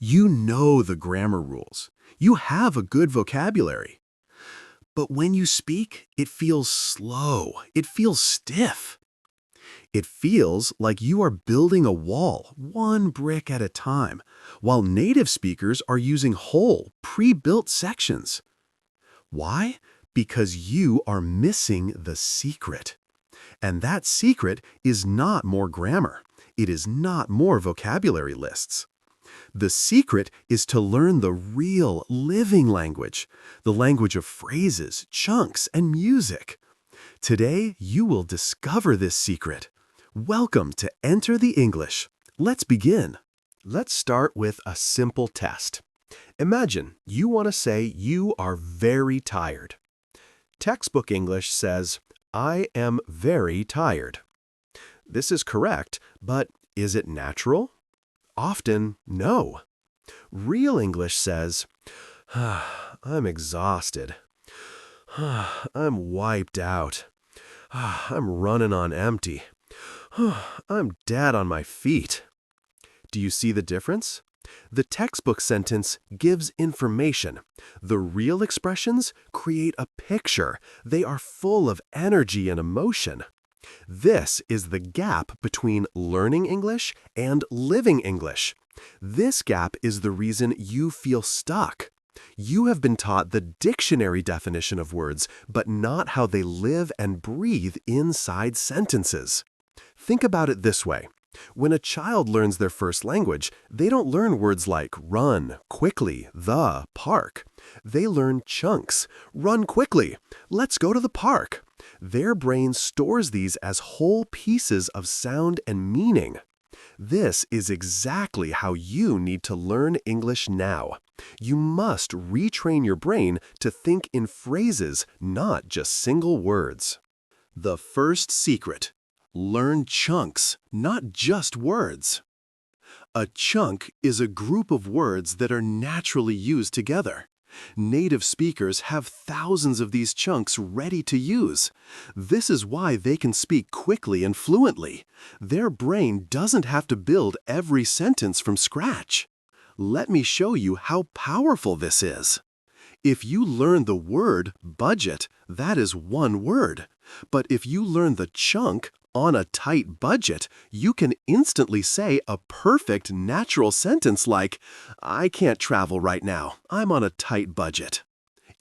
You know the grammar rules. You have a good vocabulary. But when you speak, it feels slow. It feels stiff. It feels like you are building a wall, one brick at a time, while native speakers are using whole, pre-built sections. Why? Because you are missing the secret. And that secret is not more grammar. It is not more vocabulary lists. The secret is to learn the real, living language, the language of phrases, chunks, and music. Today, you will discover this secret. Welcome to Enter the English. Let's begin. Let's start with a simple test. Imagine you want to say you are very tired. Textbook English says, I am very tired. This is correct, but is it natural? Often, no. Real English says, I'm exhausted. I'm wiped out. I'm running on empty. I'm dead on my feet. Do you see the difference? The textbook sentence gives information. The real expressions create a picture. They are full of energy and emotion. This is the gap between learning English and living English. This gap is the reason you feel stuck. You have been taught the dictionary definition of words, but not how they live and breathe inside sentences. Think about it this way. When a child learns their first language, they don't learn words like run, quickly, the, park. They learn chunks. Run quickly. Let's go to the park. Their brain stores these as whole pieces of sound and meaning. This is exactly how you need to learn English now. You must retrain your brain to think in phrases, not just single words. The first secret. Learn chunks, not just words. A chunk is a group of words that are naturally used together. Native speakers have thousands of these chunks ready to use. This is why they can speak quickly and fluently. Their brain doesn't have to build every sentence from scratch. Let me show you how powerful this is. If you learn the word budget, that is one word. But if you learn the chunk, on a tight budget, you can instantly say a perfect natural sentence like, I can't travel right now. I'm on a tight budget.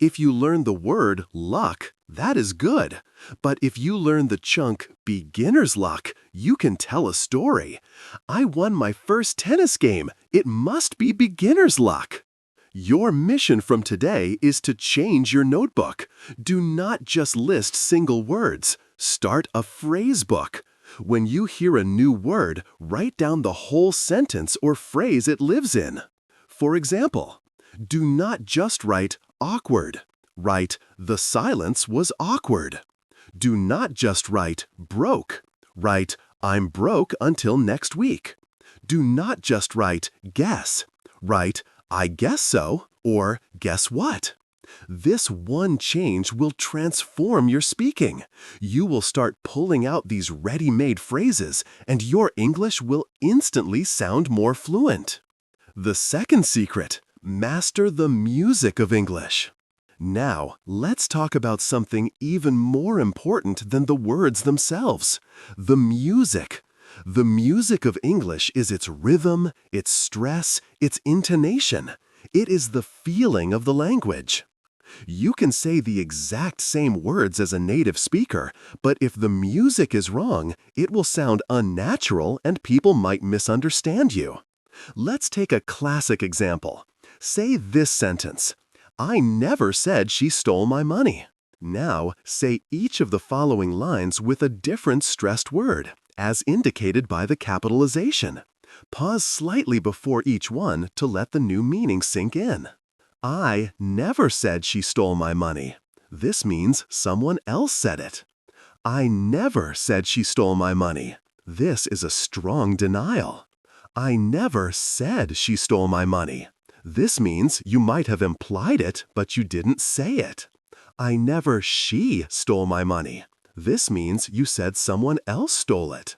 If you learn the word luck, that is good. But if you learn the chunk beginner's luck, you can tell a story. I won my first tennis game. It must be beginner's luck. Your mission from today is to change your notebook. Do not just list single words. Start a phrase book. When you hear a new word, write down the whole sentence or phrase it lives in. For example, do not just write awkward. Write, the silence was awkward. Do not just write broke. Write, I'm broke until next week. Do not just write guess. Write, I guess so, or guess what? This one change will transform your speaking. You will start pulling out these ready-made phrases, and your English will instantly sound more fluent. The second secret, master the music of English. Now, let's talk about something even more important than the words themselves, the music. The music of English is its rhythm, its stress, its intonation. It is the feeling of the language. You can say the exact same words as a native speaker, but if the music is wrong, it will sound unnatural and people might misunderstand you. Let's take a classic example. Say this sentence, I never said she stole my money. Now, say each of the following lines with a different stressed word, as indicated by the capitalization. Pause slightly before each one to let the new meaning sink in. I never said she stole my money. This means someone else said it. I never said she stole my money. This is a strong denial. I never said she stole my money. This means you might have implied it, but you didn't say it. She stole my money. This means you said someone else stole it.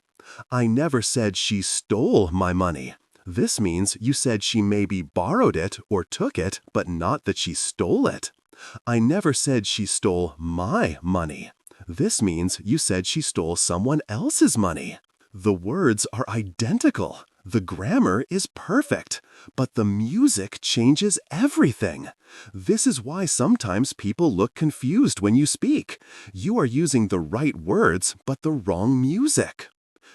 I never said she stole my money. This means you said she maybe borrowed it or took it, but not that she stole it. I never said she stole my money. This means you said she stole someone else's money. The words are identical. The grammar is perfect, but the music changes everything. This is why sometimes people look confused when you speak. You are using the right words, but the wrong music.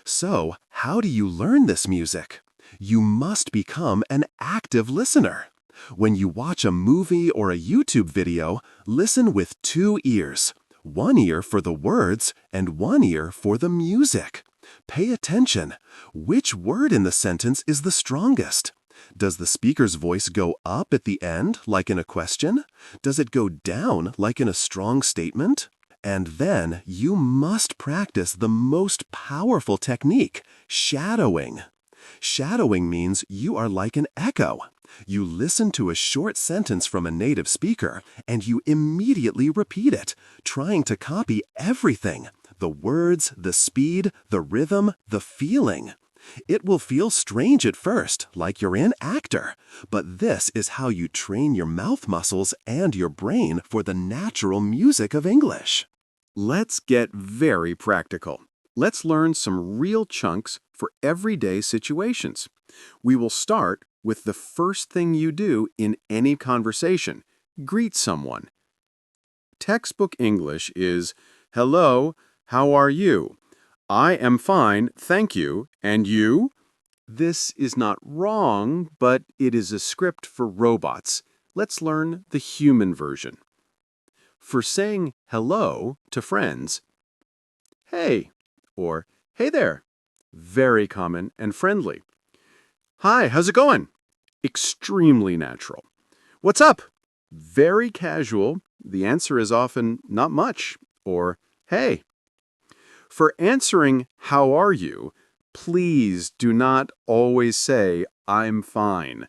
So, how do you learn this music? You must become an active listener. When you watch a movie or a YouTube video, listen with 2 ears. One ear for the words and one ear for the music. Pay attention. Which word in the sentence is the strongest? Does the speaker's voice go up at the end, like in a question? Does it go down, like in a strong statement? And then you must practice the most powerful technique, shadowing. Shadowing means you are like an echo. You listen to a short sentence from a native speaker, and you immediately repeat it, trying to copy everything: the words, the speed, the rhythm, the feeling. It will feel strange at first, like you're an actor, but this is how you train your mouth muscles and your brain for the natural music of English. Let's get very practical. Let's learn some real chunks for everyday situations. We will start with the first thing you do in any conversation: greet someone. Textbook English is, "Hello, how are you? I am fine, thank you. And you?" This is not wrong, but it is a script for robots. Let's learn the human version. For saying hello to friends, "Hey," or "Hey there." Very common and friendly. "Hi, how's it going?" Extremely natural. "What's up?" Very casual. The answer is often "not much" or "hey." For answering "how are you," please do not always say "I'm fine."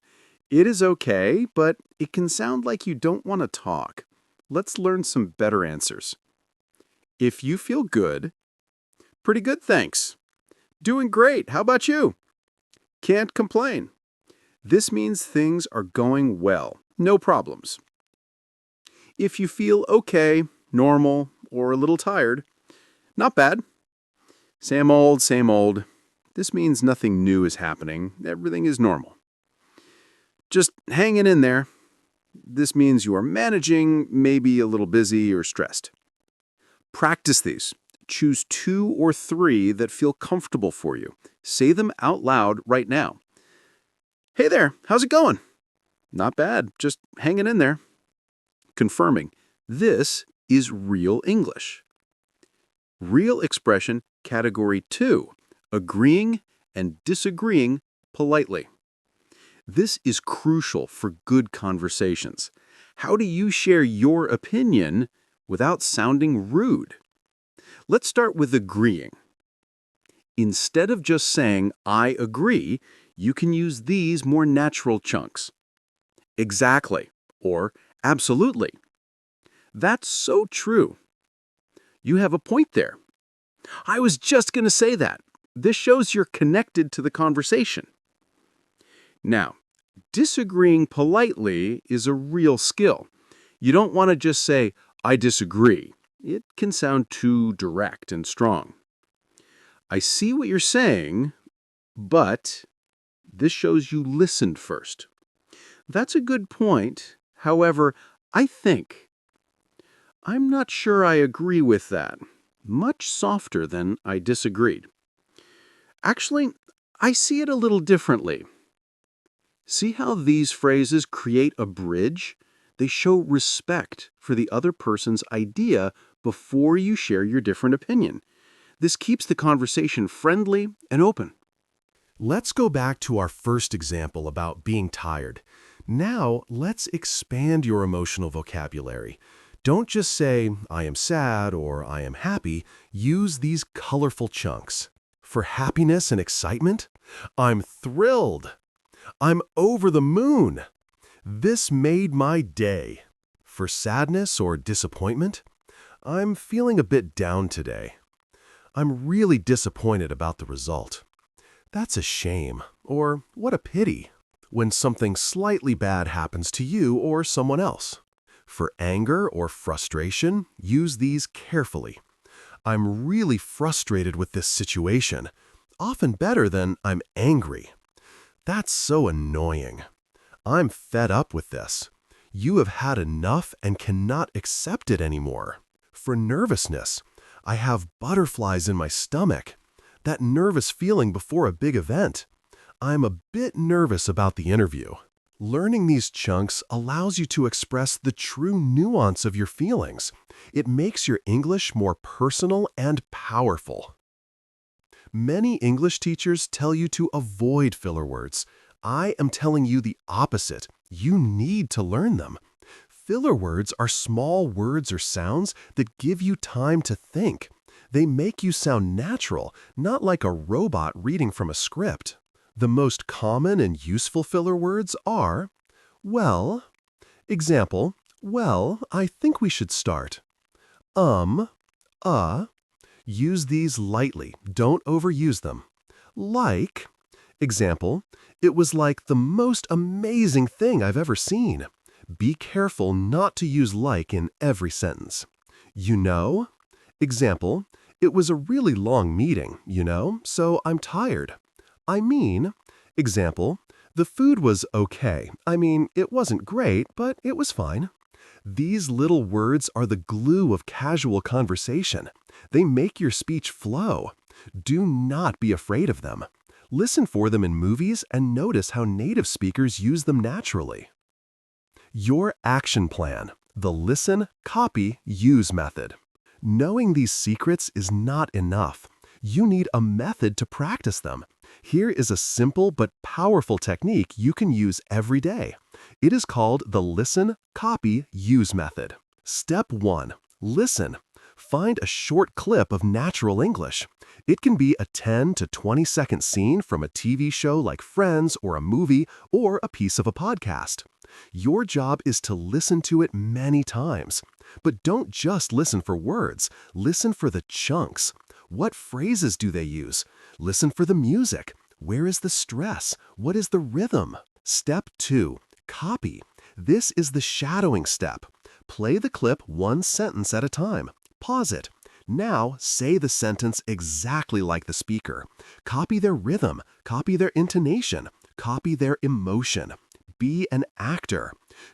It is okay, but it can sound like you don't want to talk. Let's learn some better answers. If you feel good, "Pretty good, thanks." "Doing great, how about you?" "Can't complain." This means things are going well, no problems. If you feel okay, normal, or a little tired, "Not bad." Same old, same old. This means nothing new is happening. Everything is normal. "Just hanging in there." This means you are managing, maybe a little busy or stressed. Practice these. Choose 2 or 3 that feel comfortable for you. Say them out loud right now. "Hey there, how's it going?" "Not bad, just hanging in there." Confirming, this is real English. Real expression category 2, agreeing and disagreeing politely. This is crucial for good conversations. How do you share your opinion without sounding rude? Let's start with agreeing. Instead of just saying "I agree," you can use these more natural chunks. "Exactly," or "absolutely." "That's so true." "You have a point there." "I was just going to say that." This shows you're connected to the conversation. Now, disagreeing politely is a real skill. You don't want to just say, "I disagree." It can sound too direct and strong. "I see what you're saying, but..." This shows you listened first. "That's a good point. However, I think..." "I'm not sure I agree with that." Much softer than "I disagreed." "Actually, I see it a little differently." See how these phrases create a bridge? They show respect for the other person's idea before you share your different opinion. This keeps the conversation friendly and open. Let's go back to our first example about being tired. Now, let's expand your emotional vocabulary. Don't just say, "I am sad" or "I am happy." Use these colorful chunks. For happiness and excitement, "I'm thrilled." "I'm over the moon." "This made my day." For sadness or disappointment, "I'm feeling a bit down today." "I'm really disappointed about the result." "That's a shame," or "What a pity," when something slightly bad happens to you or someone else. For anger or frustration, use these carefully. "I'm really frustrated with this situation," often better than "I'm angry." "That's so annoying." "I'm fed up with this." "You have had enough and cannot accept it anymore." For nervousness, "I have butterflies in my stomach." That nervous feeling before a big event. "I'm a bit nervous about the interview." Learning these chunks allows you to express the true nuance of your feelings. It makes your English more personal and powerful. Many English teachers tell you to avoid filler words. I am telling you the opposite. You need to learn them. Filler words are small words or sounds that give you time to think. They make you sound natural, not like a robot reading from a script. The most common and useful filler words are, well, example, "Well, I think we should start." Um, uh, use these lightly, don't overuse them. Like, example, "It was like the most amazing thing I've ever seen." Be careful not to use like in every sentence. You know? Example, "It was a really long meeting, so I'm tired." I mean, example, "The food was okay. It wasn't great, but it was fine." These little words are the glue of casual conversation. They make your speech flow. Do not be afraid of them. Listen for them in movies and notice how native speakers use them naturally. Your action plan, the listen, copy, use method. Knowing these secrets is not enough. You need a method to practice them. Here is a simple but powerful technique you can use every day. It is called the listen, copy, use method. Step 1. Listen. Find a short clip of natural English. It can be a 10 to 20-second scene from a TV show like Friends or a movie or a piece of a podcast. Your job is to listen to it many times. But don't just listen for words. Listen for the chunks. What phrases do they use? Listen for the music. Where is the stress? What is the rhythm? Step 2. Copy. This is the shadowing step. Play the clip one sentence at a time. Pause it. Now say the sentence exactly like the speaker. Copy their rhythm. Copy their intonation. Copy their emotion. Be an actor.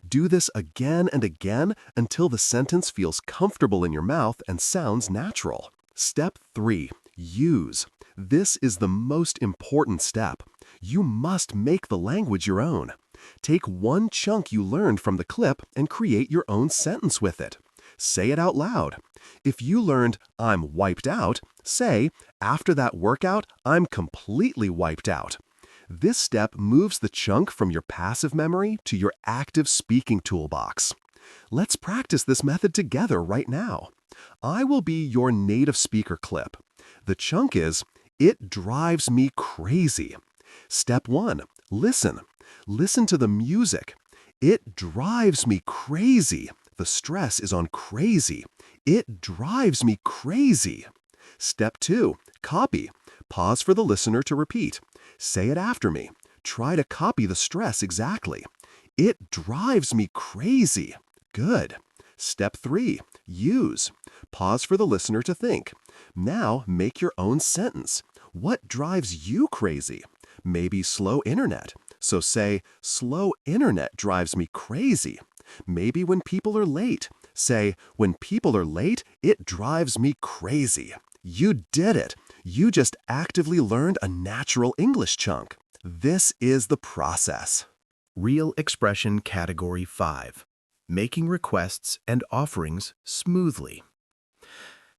Do this again and again until the sentence feels comfortable in your mouth and sounds natural. Step 3. Use. This is the most important step. You must make the language your own. Take one chunk you learned from the clip and create your own sentence with it. Say it out loud. If you learned, "I'm wiped out," say, "After that workout, I'm completely wiped out." This step moves the chunk from your passive memory to your active speaking toolbox. Let's practice this method together right now. I will be your native speaker clip. The chunk is, "It drives me crazy." Step 1. Listen. Listen to the music. "It drives me crazy." The stress is on crazy. "It drives me crazy." Step 2. Copy. Pause for the listener to repeat. Say it after me. Try to copy the stress exactly. "It drives me crazy." Good. Step 3. Use. Pause for the listener to think. Now make your own sentence. What drives you crazy? Maybe slow internet. So say, "Slow internet drives me crazy." Maybe when people are late. Say, "When people are late, it drives me crazy." You did it. You just actively learned a natural English chunk. This is the process. Real expression category 5. Making requests and offerings smoothly.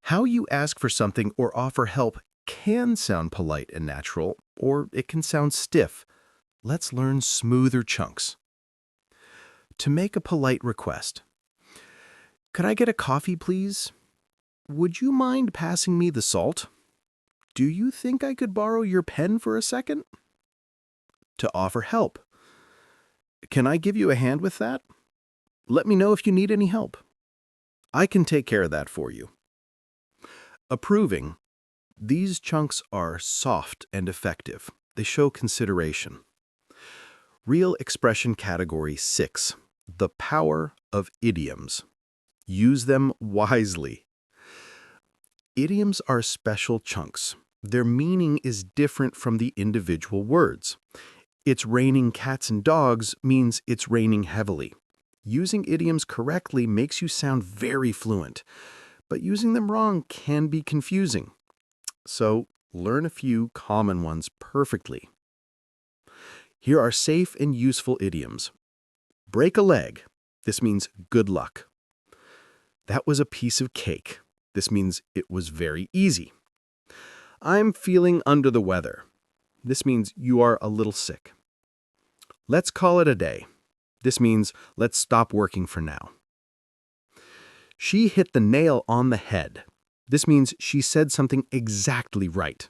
How you ask for something or offer help can sound polite and natural, or it can sound stiff. Let's learn smoother chunks. To make a polite request. "Could I get a coffee, please? Would you mind passing me the salt? Do you think I could borrow your pen for a second?" To offer help. "Can I give you a hand with that? Let me know if you need any help. I can take care of that for you." Approving. These chunks are soft and effective. They show consideration. Real expression category 6. The power of idioms. Use them wisely. Idioms are special chunks. Their meaning is different from the individual words. It's raining cats and dogs means it's raining heavily. Using idioms correctly makes you sound very fluent, but using them wrong can be confusing. So, learn a few common ones perfectly. Here are safe and useful idioms. Break a leg. This means good luck. That was a piece of cake. This means it was very easy. I'm feeling under the weather. This means you are a little sick. Let's call it a day. This means let's stop working for now. She hit the nail on the head. This means she said something exactly right.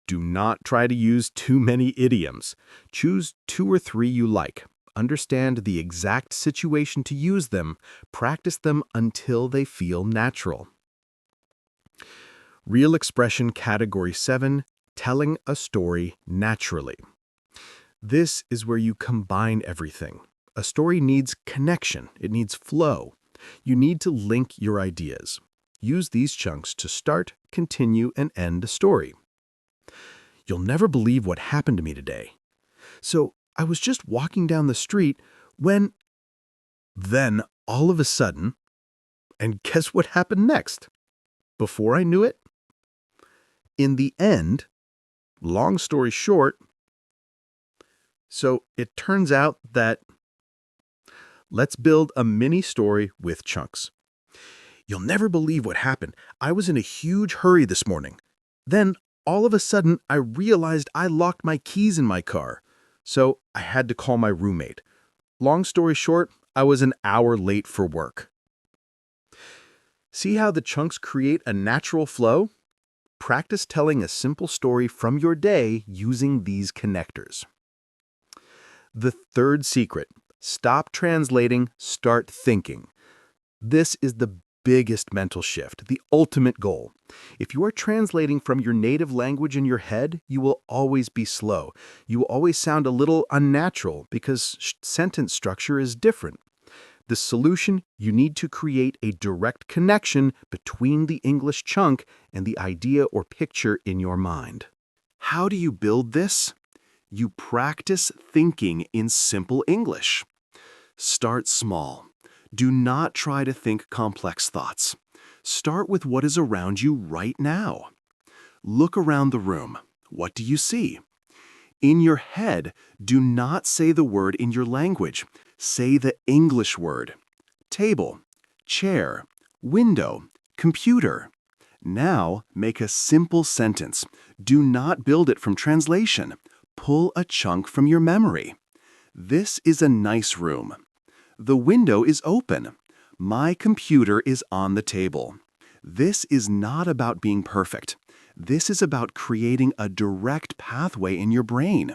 Do not try to use too many idioms. Choose 2 or 3 you like. Understand the exact situation to use them. Practice them until they feel natural. Real expression category 7, telling a story naturally. This is where you combine everything. A story needs connection. It needs flow. You need to link your ideas. Use these chunks to start, continue, and end a story. You'll never believe what happened to me today. So I was just walking down the street when... Then, all of a sudden, and guess what happened next? Before I knew it? In the end, long story short, so it turns out that let's build a mini story with chunks. You'll never believe what happened. I was in a huge hurry this morning. Then, all of a sudden, I realized I locked my keys in my car. So I had to call my roommate. Long story short, I was an hour late for work. See how the chunks create a natural flow? Practice telling a simple story from your day using these connectors. The third secret, stop translating, start thinking. This is the biggest mental shift, the ultimate goal. If you are translating from your native language in your head, you will always be slow. You will always sound a little unnatural because sentence structure is different. The solution, you need to create a direct connection between the English chunk and the idea or picture in your mind. How do you build this? You practice thinking in simple English. Start small. Do not try to think complex thoughts. Start with what is around you right now. Look around the room. What do you see? In your head, do not say the word in your language. Say the English word. Table, chair, window, computer. Now make a simple sentence. Do not build it from translation. Pull a chunk from your memory. This is a nice room. The window is open. My computer is on the table. This is not about being perfect. This is about creating a direct pathway in your brain.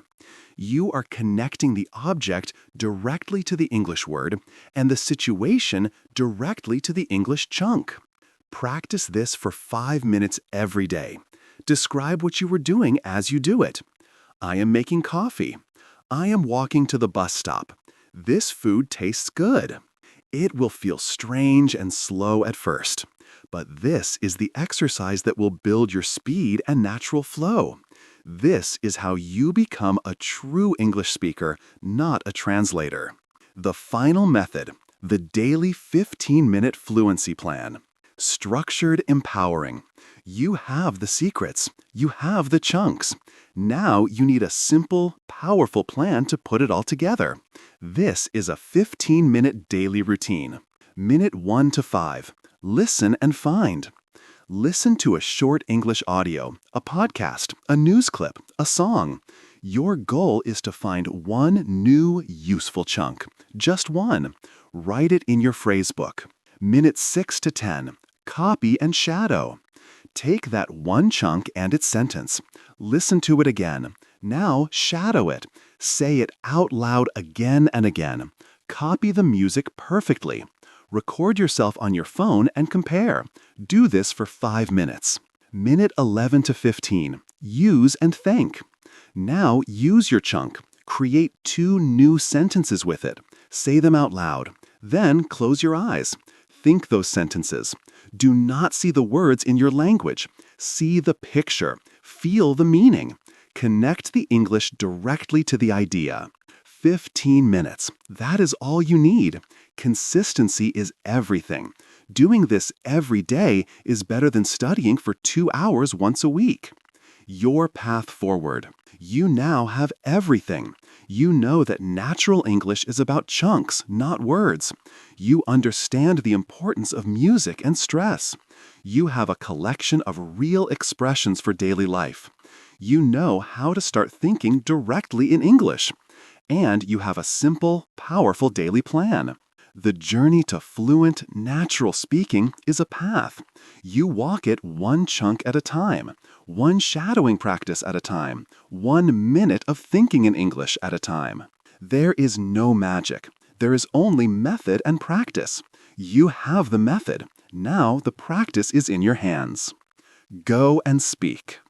You are connecting the object directly to the English word and the situation directly to the English chunk. Practice this for 5 minutes every day. Describe what you were doing as you do it. I am making coffee. I am walking to the bus stop. This food tastes good. It will feel strange and slow at first, but this is the exercise that will build your speed and natural flow. This is how you become a true English speaker, not a translator. The final method, the daily 15-minute fluency plan. Structured empowering. You have the secrets. You have the chunks. Now you need a simple, powerful plan to put it all together. This is a 15-minute daily routine. Minute 1 to 5. Listen and find. Listen to a short English audio, a podcast, a news clip, a song. Your goal is to find one new useful chunk. Just one. Write it in your phrase book. Minute 6 to 10. Copy and shadow. Take that one chunk and its sentence. Listen to it again. Now shadow it. Say it out loud again and again. Copy the music perfectly. Record yourself on your phone and compare. Do this for 5 minutes. Minute 11 to 15. Use and think. Now use your chunk. Create 2 new sentences with it. Say them out loud. Then close your eyes. Think those sentences. Do not see the words in your language. See the picture. Feel the meaning. Connect the English directly to the idea. 15 minutes. That is all you need. Consistency is everything. Doing this every day is better than studying for 2 hours once a week. Your path forward. You now have everything. You know that natural English is about chunks, not words. You understand the importance of music and stress. You have a collection of real expressions for daily life. You know how to start thinking directly in English. And you have a simple, powerful daily plan. The journey to fluent, natural speaking is a path. You walk it 1 chunk at a time, 1 shadowing practice at a time, 1 minute of thinking in English at a time. There is no magic. There is only method and practice. You have the method. Now the practice is in your hands. Go and speak.